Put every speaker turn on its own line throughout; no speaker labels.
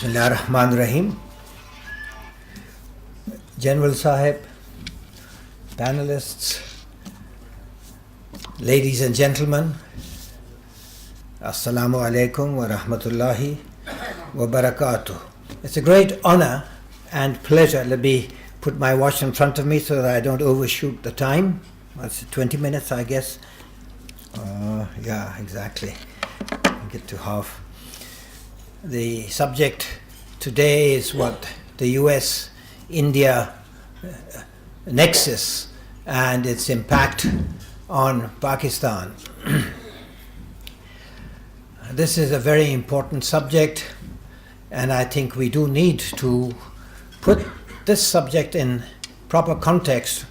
Bismillah ar-Rahman ar-Rahim. General Sahib, panelists, ladies and gentlemen, Assalamu alaikum wa rahmatullahi wa barakatuh. It's a great honor and pleasure. Let me put my watch in front of me so that I don't overshoot the time. That's 20 minutes, I guess. Yeah, exactly. Get to half. The subject today is what the US-India Nexus and its impact on Pakistan. This is a very important subject, and I think we do need to put this subject in proper context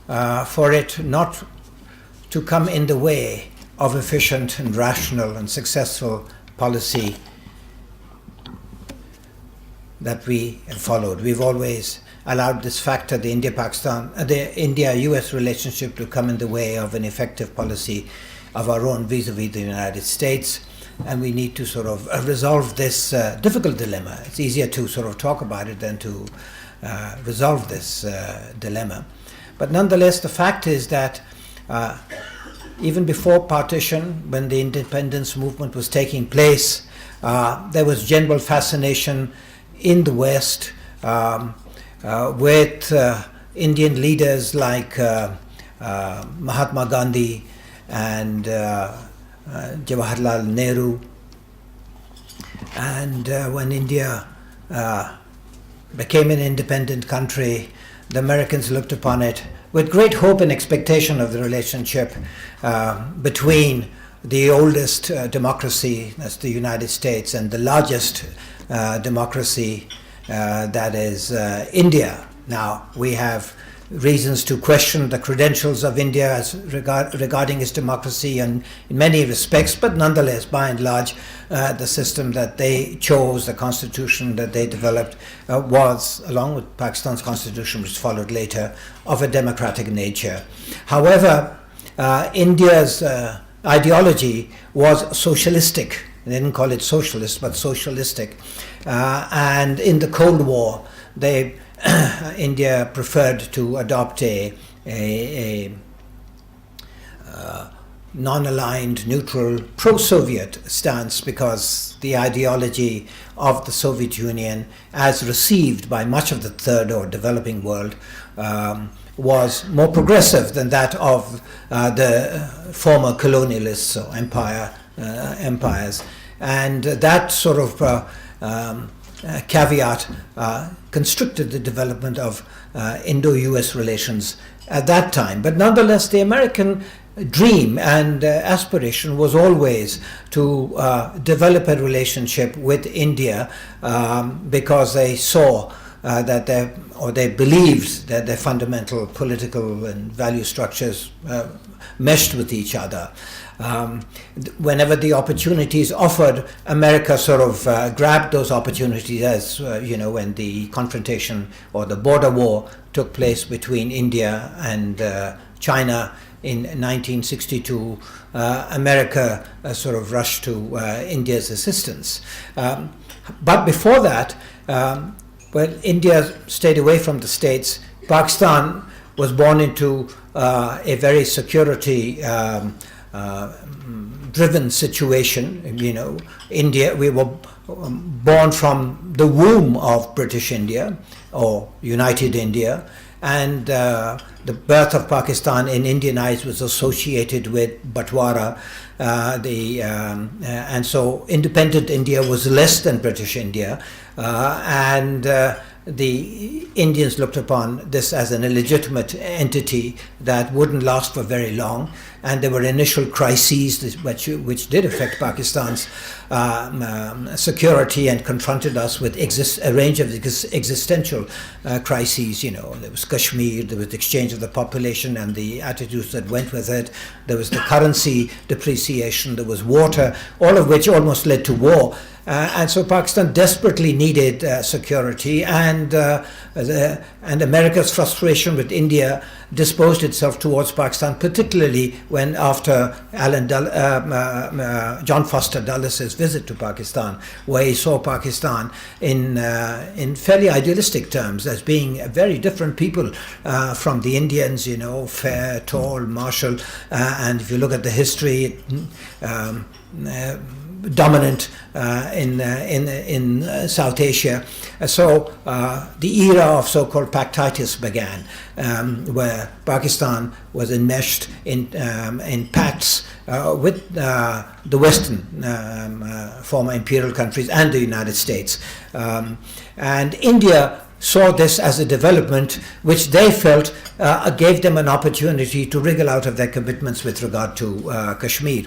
for it not to come in the way of efficient and rational and successful policy that we have followed. We've always allowed this factor, the India-US relationship, to come in the way of an effective policy of our own vis-a-vis the United States, and we need to sort of resolve this difficult dilemma. It's easier to sort of talk about it than to resolve this dilemma. But nonetheless, the fact is that even before partition, when the independence movement was taking place, there was general fascination in the West with Indian leaders like Mahatma Gandhi and Jawaharlal Nehru. And when India became an independent country, the Americans looked upon it with great hope and expectation of the relationship between the oldest democracy, that's the United States, and the largest democracy, that is India. Now, we have reasons to question the credentials of India as regarding its democracy and in many respects, but nonetheless, by and large, the system that they chose, the constitution that they developed, was, along with Pakistan's constitution, which followed later, of a democratic nature. However, India's ideology was socialistic. They didn't call it socialist, but socialistic. And in the Cold War, India preferred to adopt a non-aligned, neutral, pro-Soviet stance, because the ideology of the Soviet Union, as received by much of the third or developing world, was more progressive than that of the former colonialists or empires. And that sort of caveat constricted the development of Indo-US relations at that time. But nonetheless, the American dream and aspiration was always to develop a relationship with India because they saw that they believed that their fundamental political and value structures meshed with each other. Whenever the opportunities offered, America sort of grabbed those opportunities, as when the confrontation or the border war took place between India and China in 1962. America sort of rushed to India's assistance. But before that, India stayed away from the States. Pakistan was born into a very security driven situation. India, we were born from the womb of British India or United India, and the birth of Pakistan in Indian eyes was associated with Batwara, and so independent India was less than British India, and the Indians looked upon this as an illegitimate entity that wouldn't last for very long, and there were initial crises which did affect Pakistan's security and confronted us with a range of existential crises. There was Kashmir, there was the exchange of the population and the attitudes that went with it, there was the currency depreciation, there was water, all of which almost led to war. And so Pakistan desperately needed security, and America's frustration with India disposed itself towards Pakistan, particularly when after John Foster Dulles' visit to Pakistan, where he saw Pakistan in fairly idealistic terms as being very different people from the Indians, fair, tall, martial, and if you look at the history, dominant in South Asia. So the era of so-called Pactitis began, where Pakistan was enmeshed in pacts with the Western former imperial countries and the United States. And India saw this as a development which they felt gave them an opportunity to wriggle out of their commitments with regard to Kashmir,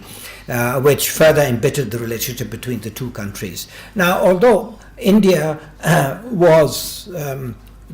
which further embittered the relationship between the two countries. Now, although India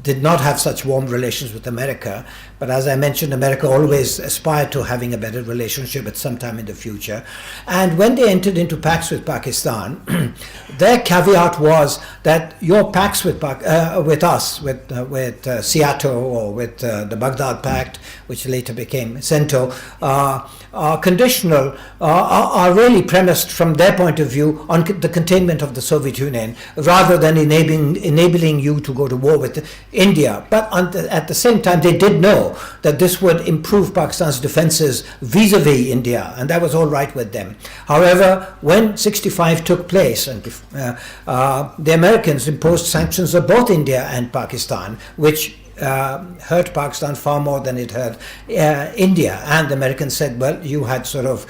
did not have such warm relations with America, but as I mentioned, America always aspired to having a better relationship at some time in the future. And when they entered into pacts with Pakistan, their caveat was that your pacts with us, with Seattle or with the Baghdad Pact, which later became CENTO, are conditional, are really premised from their point of view on the containment of the Soviet Union, rather than enabling you to go to war with India. But at the same time, they did know that this would improve Pakistan's defenses vis-a-vis India, and that was all right with them. However, when 65 took place, and the Americans imposed sanctions on both India and Pakistan, which hurt Pakistan far more than it hurt India. And the Americans said, well, you had sort of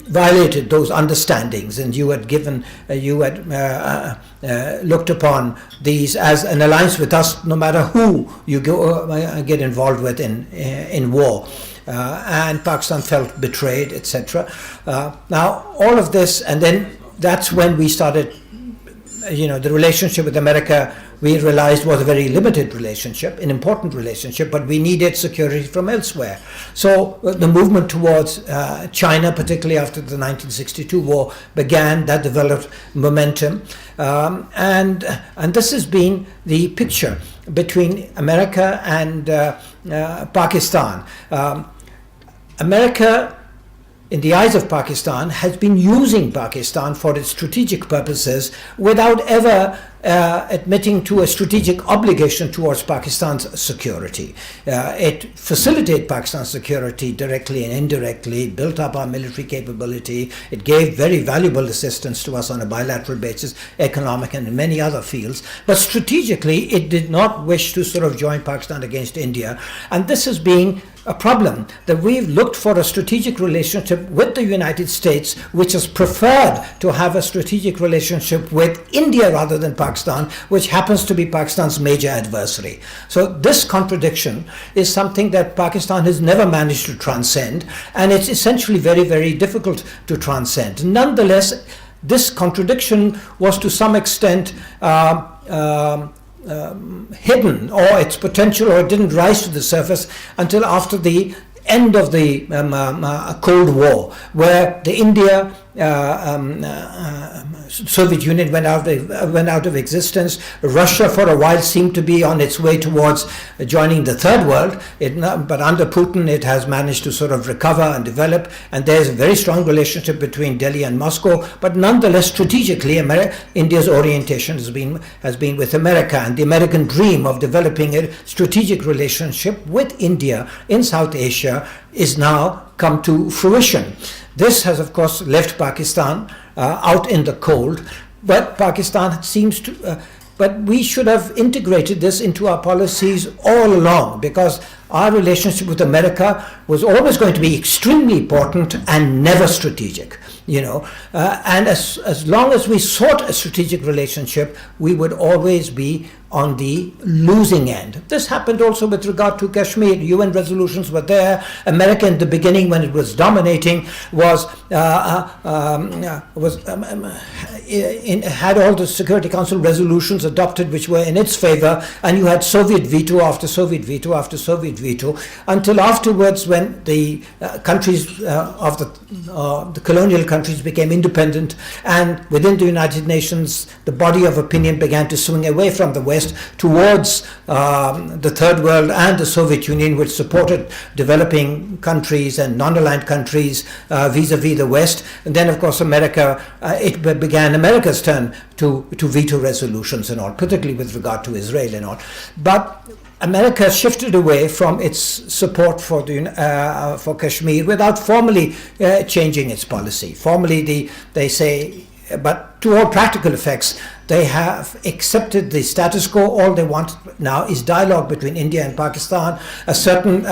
violated those understandings, and you had looked upon these as an alliance with us, no matter who you get involved with in war. And Pakistan felt betrayed, etc. Now, all of this, and then that's when we started, the relationship with America, we realized was a very limited relationship, an important relationship, but we needed security from elsewhere. So the movement towards China, particularly after the 1962 war, began. That developed momentum. And this has been the picture between America and Pakistan. America, in the eyes of Pakistan, has been using Pakistan for its strategic purposes without ever admitting to a strategic obligation towards Pakistan's security. It facilitated Pakistan's security directly and indirectly, built up our military capability. It gave very valuable assistance to us on a bilateral basis, economic and in many other fields. But strategically, it did not wish to sort of join Pakistan against India. And this is being a problem, that we've looked for a strategic relationship with the United States, which has preferred to have a strategic relationship with India rather than Pakistan, which happens to be Pakistan's major adversary. So this contradiction is something that Pakistan has never managed to transcend, and it's essentially very, very difficult to transcend. Nonetheless, this contradiction was to some extent hidden, or its potential, or it didn't rise to the surface until after the end of the Cold War, where the India Soviet Union went out of existence. Russia for a while seemed to be on its way towards joining the Third World, but under Putin it has managed to sort of recover and develop, and there's a very strong relationship between Delhi and Moscow. But nonetheless, strategically, India's orientation has been with America, and the American dream of developing a strategic relationship with India in South Asia is now come to fruition. This has, of course, left Pakistan out in the cold, but Pakistan seems to, but we should have integrated this into our policies all along, because our relationship with America was always going to be extremely important and never strategic, and as long as we sought a strategic relationship, we would always be on the losing end. This happened also with regard to Kashmir. UN resolutions were there. America in the beginning, when it was dominating, had all the Security Council resolutions adopted which were in its favor, and you had Soviet veto after Soviet veto after Soviet veto, until afterwards, when the countries of the colonial countries became independent, and within the United Nations, the body of opinion began to swing away from the West towards the Third World and the Soviet Union, which supported developing countries and non-aligned countries vis-a-vis the West. And then, of course, it began America's turn to veto resolutions and all, particularly with regard to Israel and all. But America shifted away from its support for Kashmir without formally changing its policy. Formally, they say, but to all practical effects, they have accepted the status quo. All they want now is dialogue between India and Pakistan, a certain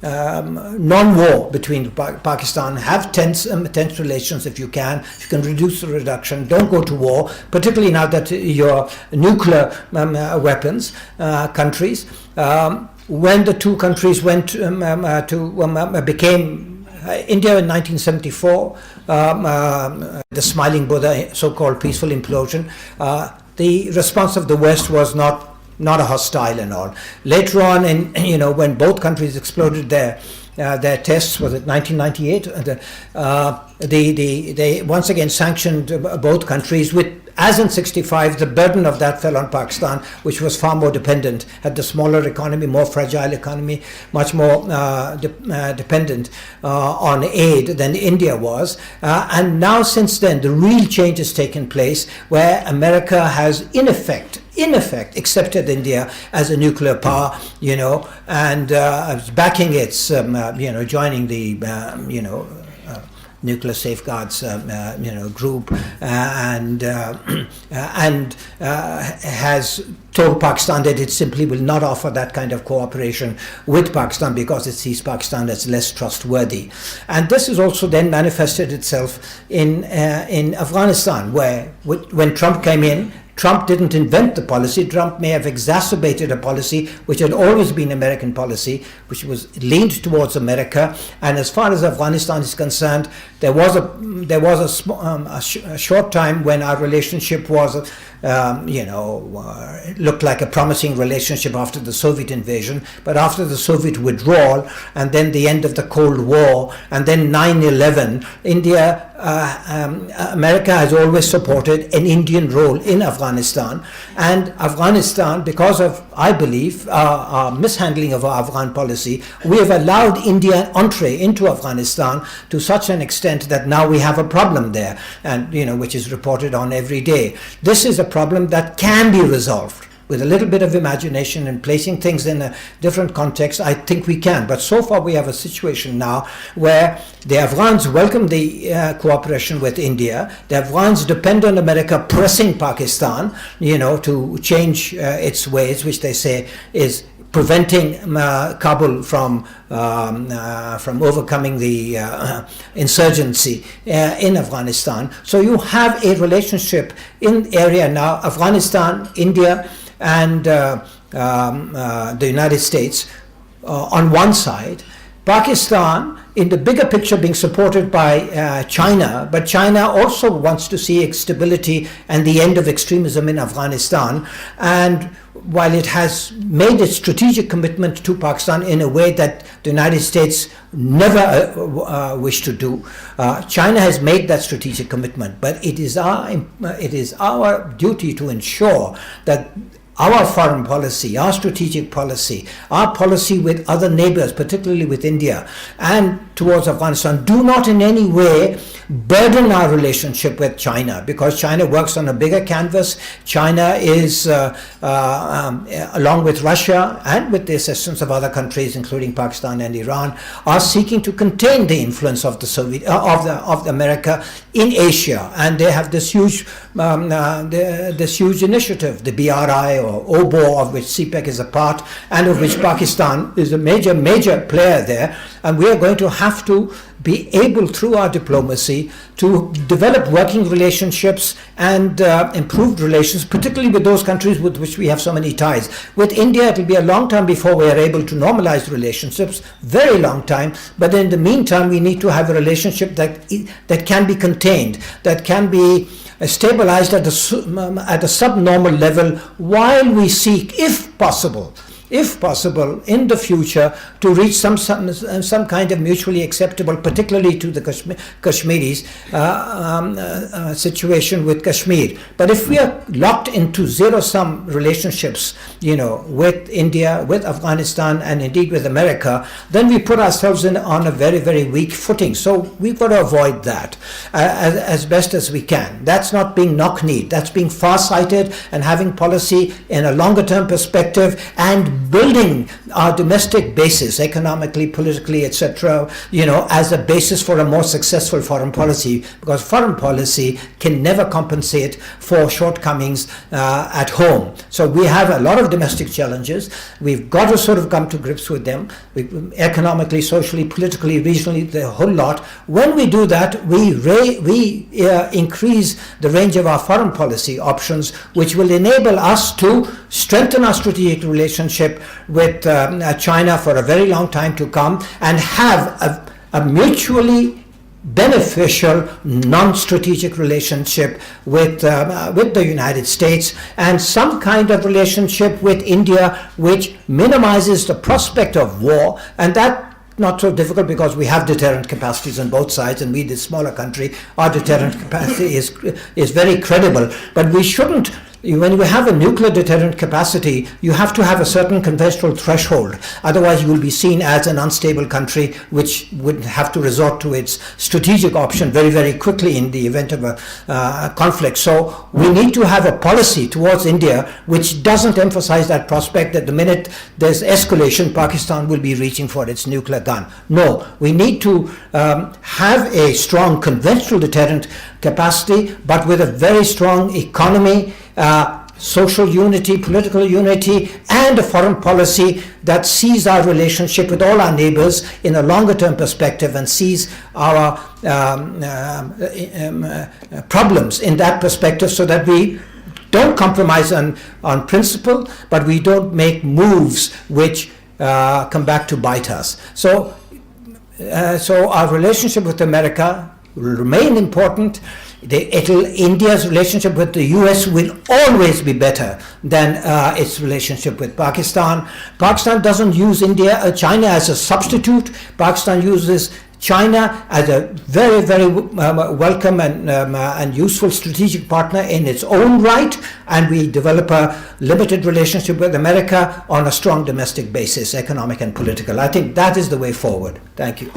non-war between Pakistan. Have tense relations if you can. If you can reduce the reduction, don't go to war, particularly now that your nuclear weapons countries. When the two countries became India in 1974, the Smiling Buddha, so-called peaceful implosion, the response of the West was not a hostile and all. Later on, when both countries exploded their tests, was it 1998? They once again sanctioned both countries with. As in 65, the burden of that fell on Pakistan, which was far more dependent, had the smaller economy, more fragile economy, much more dependent on aid than India was. And now, since then, the real change has taken place, where America has, in effect, accepted India as a nuclear power, and backing its, joining the, nuclear safeguards, group, and has told Pakistan that it simply will not offer that kind of cooperation with Pakistan because it sees Pakistan as less trustworthy. And this has also then manifested itself in Afghanistan, where when Trump came in, Trump didn't invent the policy. Trump may have exacerbated a policy which had always been American policy, which was leaned towards America. And as far as Afghanistan is concerned, there was a short time when our relationship was, looked like a promising relationship after the Soviet invasion. But after the Soviet withdrawal, and then the end of the Cold War, and then 9/11, America has always supported an Indian role in Afghanistan. And Afghanistan, because of, I believe, our mishandling of our Afghan policy, we have allowed India entree into Afghanistan to such an extent that now we have a problem there, and which is reported on every day. This is a problem that can be resolved. With a little bit of imagination and placing things in a different context, I think we can. But so far we have a situation now where the Afghans welcome the cooperation with India. The Afghans depend on America pressing Pakistan, to change its ways, which they say is preventing Kabul from overcoming the insurgency in Afghanistan. So you have a relationship in the area now, Afghanistan, India, and the United States on one side, Pakistan in the bigger picture being supported by China, but China also wants to see stability and the end of extremism in Afghanistan. And while it has made its strategic commitment to Pakistan in a way that the United States never wished to do, China has made that strategic commitment. But it is our duty to ensure that our foreign policy, our strategic policy, our policy with other neighbors, particularly with India and towards Afghanistan, do not in any way burden our relationship with China, because China works on a bigger canvas. China is, along with Russia and with the assistance of other countries, including Pakistan and Iran, are seeking to contain the influence of the America in Asia, and they have this huge this huge initiative, the BRI or OBO, of which CPEC is a part, and of which Pakistan is a major player there. And we are going to have to be able, through our diplomacy, to develop working relationships and improved relations, particularly with those countries with which we have so many ties. With India, it will be a long time before we are able to normalize relationships, very long time. But in the meantime, we need to have a relationship that can be contained, that can be stabilized at a subnormal level, while we seek, if possible, in the future, to reach some kind of mutually acceptable, particularly to the Kashmiris, situation with Kashmir. But if we are locked into zero-sum relationships, with India, with Afghanistan, and indeed with America, then we put ourselves on a very, very weak footing. So we've got to avoid that as best as we can. That's not being knock-kneed. That's being far-sighted and having policy in a longer-term perspective, and building our domestic basis, economically, politically, etc., as a basis for a more successful foreign policy, because foreign policy can never compensate for shortcomings at home. So we have a lot of domestic challenges. We've got to sort of come to grips with them, economically, socially, politically, regionally, the whole lot. When we do that, we increase the range of our foreign policy options, which will enable us to strengthen our strategic relationship with China for a very long time to come, and have a mutually beneficial non-strategic relationship with the United States, and some kind of relationship with India which minimizes the prospect of war. And that not so difficult, because we have deterrent capacities on both sides, and we, this smaller country, our deterrent capacity is very credible. But we shouldn't, when we have a nuclear deterrent capacity, you have to have a certain conventional threshold. Otherwise, you will be seen as an unstable country which would have to resort to its strategic option very, very quickly in the event of a conflict. So we need to have a policy towards India which doesn't emphasize that prospect that the minute there's escalation, Pakistan will be reaching for its nuclear gun. No, we need to have a strong conventional deterrent capacity, but with a very strong economy, social unity, political unity, and a foreign policy that sees our relationship with all our neighbors in a longer term perspective, and sees our problems in that perspective, so that we don't compromise on principle, but we don't make moves which come back to bite us. So our relationship with America will remain important. India's relationship with the US will always be better than its relationship with Pakistan. Pakistan doesn't use China as a substitute. Pakistan uses China as a very, very welcome and useful strategic partner in its own right, and we develop a limited relationship with America on a strong domestic basis, economic and political. I think that is the way forward. Thank you.